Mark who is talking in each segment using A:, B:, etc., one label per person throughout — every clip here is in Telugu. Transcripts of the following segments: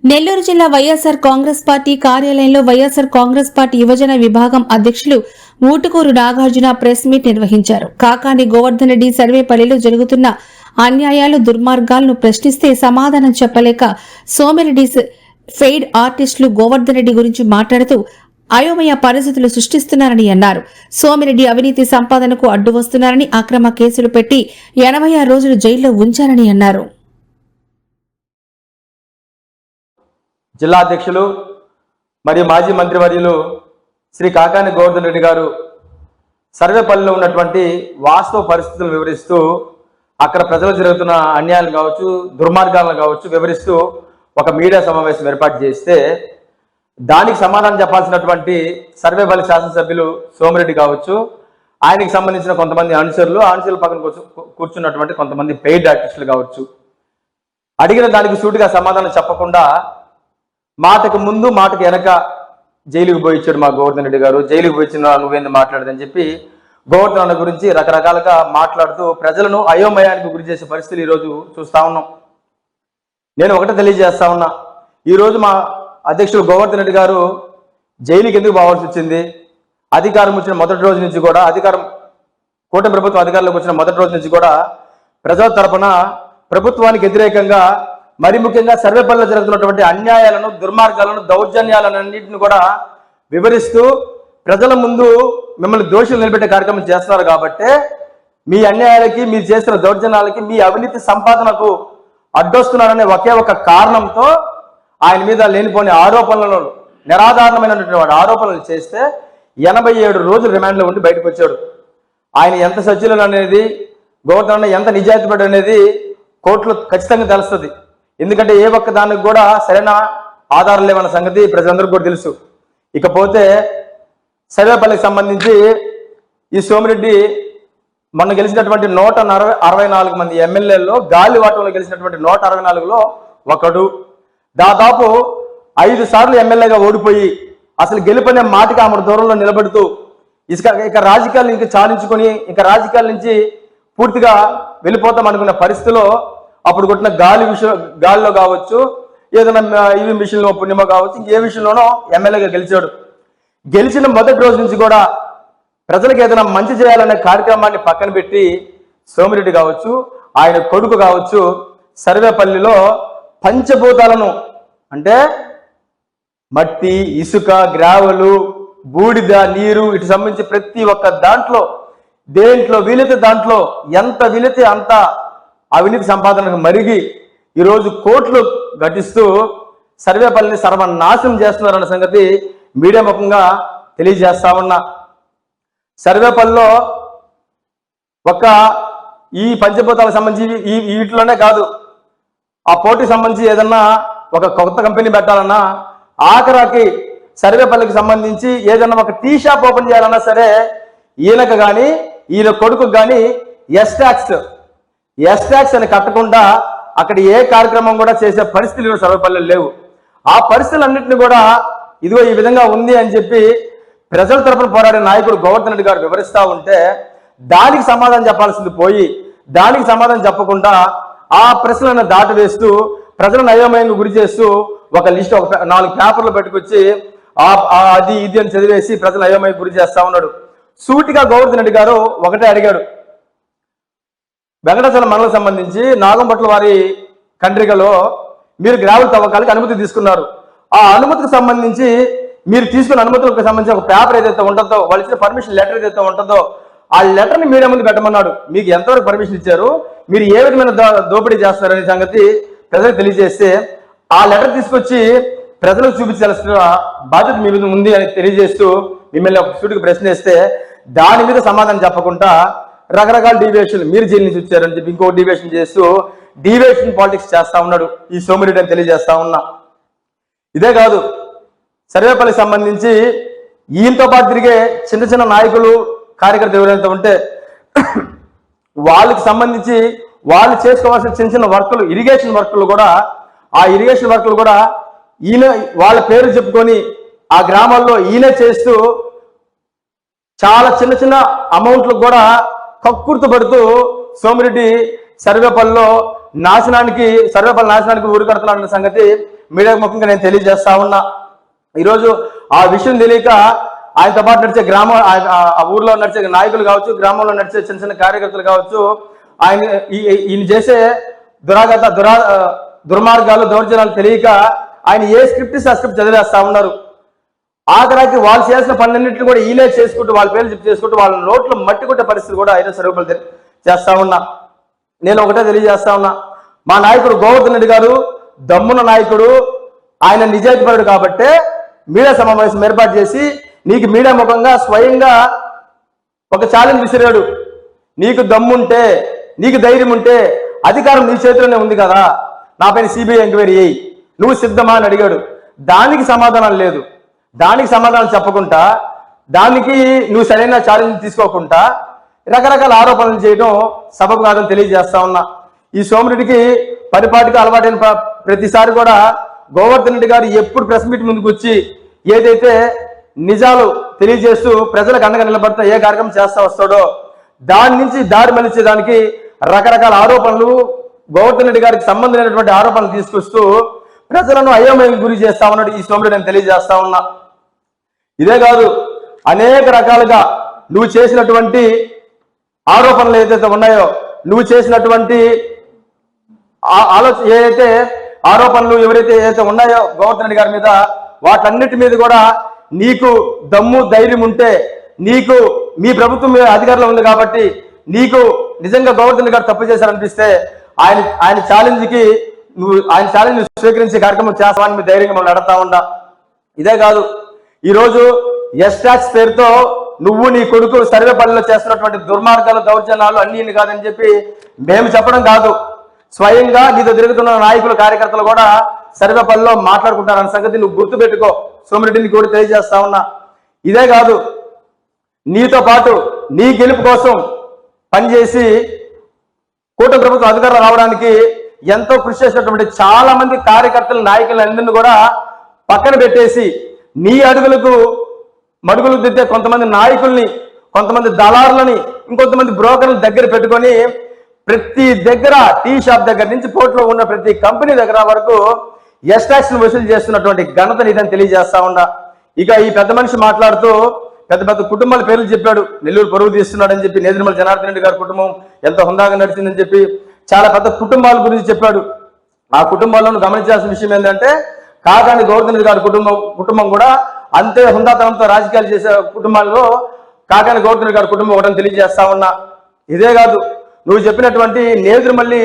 A: నెల్లూరు జిల్లా వైఎస్ఆర్ కాంగ్రెస్ పార్టీ కార్యాలయంలో వైఎస్ఆర్ కాంగ్రెస్ పార్టీ యువజన విభాగం అధ్యక్షులు ఊటుకూరు నాగార్జున ప్రెస్ మీట్ నిర్వహించారు. కాకాని గోవర్ధన్ రెడ్డి సర్వేపల్లిలో జరుగుతున్న అన్యాయాలు, దుర్మార్గాలను ప్రశ్నిస్తే సమాధానం చెప్పలేక సోమిరెడ్డి ఫెయిడ్ ఆర్టిస్టులు గోవర్ధన్ రెడ్డి గురించి మాట్లాడుతూ అయోమయ పరిస్థితులు సృష్టిస్తున్నారని అన్నారు. సోమిరెడ్డి అవినీతి సంపాదనకు అడ్డు వస్తున్నారని, అక్రమ కేసులు పెట్టి 86 రోజులు జైల్లో ఉంచారని అన్నారు.
B: జిల్లా అధ్యక్షులు మరియు మాజీ మంత్రివర్యులు శ్రీ కాకాని గోవర్ధన్ రెడ్డి గారు సర్వేపల్లిలో ఉన్నటువంటి వాస్తవ పరిస్థితులను వివరిస్తూ అక్కడ ప్రజలు జరుగుతున్న అన్యాయాలు కావచ్చు, దుర్మార్గాలను కావచ్చు వివరిస్తూ ఒక మీడియా సమావేశం ఏర్పాటు చేస్తే దానికి సమాధానం చెప్పాల్సినటువంటి సర్వేపల్లి శాసనసభ్యులు సోమిరెడ్డి కావచ్చు, ఆయనకి సంబంధించిన కొంతమంది అనుచరుల పక్కన కూర్చున్నటువంటి కొంతమంది పెయిడ్ ఆర్టిస్టులు కావచ్చు, అడిగిన దానికి సూటిగా సమాధానం చెప్పకుండా మాటకు ముందు మాటకు వెనక జైలుకి పోయిచ్చాడు మా గోవర్ధన్ రెడ్డి గారు. జైలుకి పోయిచ్చిన నువ్వేంది మాట్లాడదని చెప్పి గోవర్ధన్ అన్న గురించి రకరకాలుగా మాట్లాడుతూ ప్రజలను అయోమయానికి గురి చేసే పరిస్థితులు ఈరోజు చూస్తా ఉన్నాం. నేను ఒకటే తెలియజేస్తా ఉన్నా, ఈరోజు మా అధ్యక్షుడు గోవర్ధన్ రెడ్డి గారు జైలుకి ఎందుకు పోవాల్సి వచ్చింది? అధికారం వచ్చిన మొదటి రోజు నుంచి కూడా, కూటమి ప్రభుత్వం అధికారంలోకి వచ్చిన మొదటి రోజు నుంచి కూడా ప్రజల తరపున ప్రభుత్వానికి వ్యతిరేకంగా, మరి ముఖ్యంగా సర్వేపల్లిలో జరుగుతున్నటువంటి అన్యాయాలను, దుర్మార్గాలను, దౌర్జన్యాలన్నింటిని కూడా వివరిస్తూ ప్రజల ముందు మిమ్మల్ని దోషులు నిలబెట్టే కార్యక్రమం చేస్తున్నారు. కాబట్టి మీ అన్యాయాలకి, మీరు చేస్తున్న దౌర్జన్యాలకి, మీ అవినీతి సంపాదనకు అడ్డొస్తున్నారనే ఒకే ఒక కారణంతో ఆయన మీద లేనిపోని ఆరోపణలను, నిరాధారణమైనటువంటి ఆరోపణలు చేస్తే 87 రోజులు రిమాండ్లో ఉండి బయటకు వచ్చాడు. ఆయన ఎంత సజ్జులను అనేది, గోవర్ధన్ ఎంత నిజాయితీపడు అనేది కోర్టులో ఖచ్చితంగా తెలుస్తుంది. ఎందుకంటే ఏ ఒక్క దానికి కూడా సరైన ఆధారం లేవన్న సంగతి ప్రజలందరికీ కూడా తెలుసు. ఇకపోతే సర్వేపల్లికి సంబంధించి ఈ సోమిరెడ్డి మొన్న గెలిచినటువంటి 164 మంది ఎమ్మెల్యేల్లో గాలివాటంలో గెలిచినటువంటి 164లో ఒకడు. దాదాపు 5 సార్లు ఎమ్మెల్యేగా ఓడిపోయి అసలు గెలుపనే మాటికి ఆమె దూరంలో నిలబెడుతూ ఇక రాజకీయాలు ఇంకా చాలించుకొని ఇక రాజకీయాల నుంచి పూర్తిగా వెళ్ళిపోతాం అనుకున్న పరిస్థితిలో అప్పుడు కొట్టిన గాలిలో కావచ్చు, ఏదైనా ఈవీ మిషన్లో పుణ్యమో కావచ్చు, ఇంకే విషయంలోనో ఎమ్మెల్యేగా గెలిచాడు. గెలిచిన మొదటి రోజు నుంచి కూడా ప్రజలకు ఏదైనా మంచి చేయాలనే కార్యక్రమాన్ని పక్కన పెట్టి సోమిరెడ్డి కావచ్చు, ఆయన కొడుకు కావచ్చు, సర్వేపల్లిలో పంచభూతాలను అంటే మట్టి, ఇసుక, గ్రావెలు, బూడిద, నీరు ఇటు సంబంధించి ప్రతి ఒక్క దాంట్లో దేంట్లో వీలైతే దాంట్లో ఎంత వీలైతే అంత అవినీతి సంపాదనకు మరిగి ఈరోజు కోట్లు ఘటిస్తూ సర్వేపల్లిని సర్వనాశనం చేస్తున్నారన్న సంగతి మీడియా ముఖంగా తెలియజేస్తా ఉన్నా. సర్వేపల్లిలో ఒక ఈ పంచభూతాలకు సంబంధించి వీటిలోనే కాదు, ఆ పోటీకి సంబంధించి ఏదన్నా ఒక కొత్త కంపెనీ పెట్టాలన్నా, ఆఖరాకి సర్వేపల్లికి సంబంధించి ఏదన్నా ఒక టీ షాప్ ఓపెన్ చేయాలన్నా సరే ఈయనకు కానీ ఈయన కొడుకు కానీ ఎస్ ట్యాక్స్ అని కట్టకుండా అక్కడ ఏ కార్యక్రమం కూడా చేసే పరిస్థితులు సర్వేపల్లిలో లేవు. ఆ పరిస్థితులన్నింటినీ కూడా ఇదిగో ఈ విధంగా ఉంది అని చెప్పి ప్రజల తరపున పోరాడే నాయకుడు గోవర్ధన్ రెడ్డి గారు వివరిస్తూ ఉంటే దానికి సమాధానం చెప్పాల్సింది పోయి దానికి సమాధానం చెప్పకుండా ఆ ప్రశ్నలను దాటివేస్తూ ప్రజలను అయోమయంగా గురి చేస్తూ ఒక లిస్ట్, ఒక 4 పేపర్లు పెట్టుకొచ్చి అది ఇది అని చదివేసి ప్రజలను అయోమయం గురి చేస్తా ఉన్నాడు. సూటిగా గోవర్ధన్ రెడ్డి గారు ఒకటే అడిగాడు, వెంకటాచలం మండలం సంబంధించి నాగంపట్ల వారి కండ్రికలో మీరు గ్రావెల్ తవ్వకాలకి అనుమతి తీసుకున్నారు. ఆ అనుమతికి సంబంధించి మీరు తీసుకున్న అనుమతులకు సంబంధించి ఒక పేపర్ ఏదైతే ఉంటుందో, వాళ్ళు ఇచ్చిన పర్మిషన్ లెటర్ ఏదైతే ఉంటుందో ఆ లెటర్ని మీడియా ముందు పెట్టమన్నాడు. మీకు ఎంతవరకు పర్మిషన్ ఇచ్చారు, మీరు ఏ విధమైన దోపిడీ చేస్తున్నారనే సంగతి ప్రజలకు తెలియజేస్తే ఆ లెటర్ తీసుకొచ్చి ప్రజలకు చూపించాల్సిన బాధ్యత మీ మీద ఉంది అని తెలియజేస్తూ మిమ్మల్ని ఒక సూటికి ప్రశ్న వేస్తే దాని మీద సమాధానం చెప్పకుండా రకరకాల డీవియేషన్, మీరు జైలు నుంచి వచ్చారని చెప్పి ఇంకో డీవియేషన్ చేస్తూ డీవియేషన్ పాలిటిక్స్ చేస్తా ఉన్నాడు ఈ సోమిరెడ్డి అని తెలియజేస్తా ఉన్నా. ఇదే కాదు, సర్వేపల్లికి సంబంధించి ఈయనతో పాటు తిరిగే చిన్న చిన్న నాయకులు, కార్యకర్తలు ఎవరైతే ఉంటే వాళ్ళకి సంబంధించి వాళ్ళు చేసుకోవాల్సిన చిన్న చిన్న వర్కులు, ఇరిగేషన్ వర్కులు కూడా, ఆ ఇరిగేషన్ వర్కులు కూడా ఈయన వాళ్ళ పేరు చెప్పుకొని ఆ గ్రామాల్లో ఈయనే చేస్తూ చాలా చిన్న చిన్న అమౌంట్లు కూడా కక్కుర్తి పడుతూ సోమిరెడ్డి సర్వేపల్లి నాశనానికి ఊరు కడుతున్నారన్న సంగతి మీడియా ముఖంగా నేను తెలియజేస్తా ఉన్నా. ఈరోజు ఆ విషయం తెలియక ఆయనతో పాటు నడిచే ఆ ఊర్లో నడిచే నాయకులు కావచ్చు, గ్రామంలో నడిచే చిన్న చిన్న కార్యకర్తలు కావచ్చు, ఈయన చేసే దుర్మార్గాలు దౌర్జన్యాలు తెలియక ఆయన ఏ స్క్రిప్ట్ ఇస్తే ఆ స్క్రిప్ట్ చదివేస్తా ఉన్నారు. ఆఖరాకి వాళ్ళు చేసిన పనులన్నింటినీ కూడా ఈయనే చేసుకుంటూ వాళ్ళ పేర్లు చేసుకుంటూ వాళ్ళ నోట్లో మట్టి కొట్టే పరిస్థితి కూడా ఆయన సర్వేపల్లి చేస్తా ఉన్నా. నేను ఒకటే తెలియజేస్తా ఉన్నా, మా నాయకుడు గోవర్ధన్ రెడ్డి గారు దమ్మున నాయకుడు, ఆయన నిజాయితీపరుడు కాబట్టే మీడియా సమావేశం ఏర్పాటు చేసి నీకు మీడియా ముఖంగా స్వయంగా ఒక ఛాలెంజ్ విసిరాడు. నీకు దమ్ముంటే, నీకు ధైర్యం ఉంటే అధికారం నీ చేతిలోనే ఉంది కదా, నాపైన సిబిఐ ఎంక్వైరీ చేయి, నువ్వు సిద్ధమా అని అడిగాడు. దానికి సమాధానం లేదు. దానికి సమాధానం చెప్పకుండా, దానికి నువ్వు సరైన ఛాలెంజ్ తీసుకోకుండా రకరకాల ఆరోపణలు చేయడం సబబు కాదని తెలియజేస్తా ఉన్నా. ఈ సోమిరెడ్డికి పరిపాటికి అలవాటైన ప్రతిసారి కూడా గోవర్ధన్ రెడ్డి గారు ఎప్పుడు ప్రెస్ మీట్ ముందుకు వచ్చి ఏదైతే నిజాలు తెలియజేస్తూ ప్రజలకు అండగా నిలబడతా ఏ కార్యక్రమం చేస్తా వస్తాడో దాని నుంచి దారి మలిచేదానికి రకరకాల ఆరోపణలు, గోవర్ధన్ రెడ్డి గారికి సంబంధమైనటువంటి ఆరోపణలు తీసుకొస్తూ ప్రజలను అయోమయం గురి చేస్తా ఉన్నాడు ఈ సోమిరెడ్డి నేను తెలియజేస్తా ఉన్నా. ఇదే కాదు, అనేక రకాలుగా నువ్వు చేసినటువంటి ఆరోపణలు ఏదైతే ఉన్నాయో, నువ్వు చేసినటువంటి ఏదైతే ఆరోపణలు ఏదైతే ఉన్నాయో గోవర్ధన్ రెడ్డి గారి మీద, వాటన్నిటి మీద కూడా నీకు దమ్ము ధైర్యం ఉంటే, నీకు మీ ప్రభుత్వం అధికారంలో ఉంది కాబట్టి నీకు నిజంగా గోవర్ధన్ రెడ్డి గారు తప్పు చేశారనిపిస్తే ఆయన ఛాలెంజ్కి ఆయన ఛాలెంజ్ స్వీకరించే కార్యక్రమం చేస్తామని మీ ధైర్యంగా మనం నడుస్తా ఉందా. ఇదే కాదు, ఈరోజు ఎస్టాక్స్ పేరుతో నువ్వు నీ కొడుకు సర్వేపల్లిలో చేస్తున్నటువంటి దుర్మార్గాలు దౌర్జన్యాలు అన్ని కాదని చెప్పి మేము చెప్పడం కాదు, స్వయంగా నీతో తిరుగుతున్న నాయకులు కార్యకర్తలు కూడా సర్వేపల్లిలో మాట్లాడుకుంటారన్న సంగతి నువ్వు గుర్తుపెట్టుకో. సోమిరెడ్డిని కూడా తెలియజేస్తా ఉన్నా. ఇదే కాదు, నీతో పాటు నీ గెలుపు కోసం పనిచేసి కూటమి ప్రభుత్వం అధికారులు రావడానికి ఎంతో కృషి చేసినటువంటి చాలా మంది కార్యకర్తలు నాయకులందరినీ కూడా పక్కన పెట్టేసి నీ అడుగులకు మడుగులు దిద్దే కొంతమంది నాయకుల్ని, కొంతమంది దళారులని, ఇంకొంతమంది బ్రోకర్ల దగ్గర పెట్టుకొని ప్రతి దగ్గర టీ షాప్ దగ్గర నుంచి పోర్టులో ఉన్న ప్రతి కంపెనీ దగ్గర వరకు ఎస్టాక్స్ వసూలు చేస్తున్నటువంటి ఘనత నీదని తెలియజేస్తా ఉన్నా. ఇక ఈ పెద్ద మనిషి మాట్లాడుతూ పెద్ద పెద్ద కుటుంబాల పేర్లు చెప్పాడు. నెల్లూరు పరువు తీస్తున్నాడని చెప్పి, నేదురుమల జనార్దన్ రెడ్డి గారి కుటుంబం ఎంతో హుందాగా నడిచిందని చెప్పి చాలా పెద్ద కుటుంబాల గురించి చెప్పాడు. ఆ కుటుంబాలను గమనించాల్సిన విషయం ఏంటంటే కాకాని గోవర్ధన్ రెడ్డి గారి కుటుంబం కూడా అంతే హుందాతనంతో రాజకీయాలు చేసే కుటుంబాల్లో కాకాని గోవర్ధన్ రెడ్డి గారి కుటుంబం ఒకటని తెలియజేస్తా ఉన్నా. ఇదే కాదు, నువ్వు చెప్పినటువంటి నేదురుమల్లి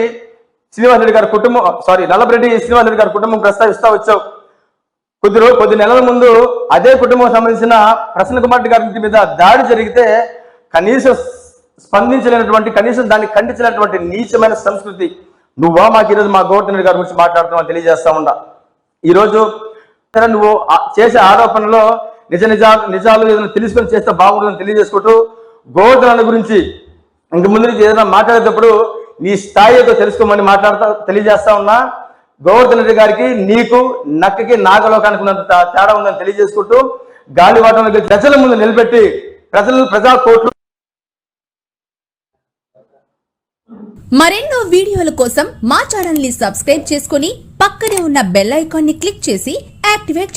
B: శ్రీనివాసరెడ్డి గారి కుటుంబం నల్లపరెడ్డి శ్రీనివాసరెడ్డి గారి కుటుంబం ప్రస్తావిస్తా వచ్చావు. కొద్ది నెలల ముందు అదే కుటుంబం సంబంధించిన ప్రసన్న కుమార్ రెడ్డి గారి మీద దాడి జరిగితే కనీసం స్పందించలేనటువంటి, కనీసం దాన్ని ఖండించినటువంటి నీచమైన సంస్కృతి నువ్వా మాకు ఈరోజు మా గోవర్ధన్ రెడ్డి గారి గురించి మాట్లాడుతున్నావు తెలియజేస్తా ఉన్నా. ఈరోజు నువ్వు చేసే ఆరోపణలో నిజాలు ఏదైనా తెలుసుకొని చేస్తే బాగుంటుందని తెలియజేసుకుంటూ గోవర్ధన్ గురించి ఇంక ముందు నుంచి ఏదైనా మాట్లాడేటప్పుడు నీ స్థాయితో తెలుసుకోమని తెలియజేస్తా ఉన్నా. గోవర్ధన్ రెడ్డి గారికి నీకు నక్కకి నాగలోకానికి ఉన్నంత తేడా ఉందని తెలియజేసుకుంటూ గాలివాటంలో ప్రజల ముందు నిలబెట్టి ప్రజా కోట్లు.
C: మరెన్నో వీడియోల కోసం మా ఛానల్ ని సబ్స్క్రైబ్ చేసుకుని పక్కనే ఉన్న బెల్ ఐకాన్ ని క్లిక్ చేసి యాక్టివేట్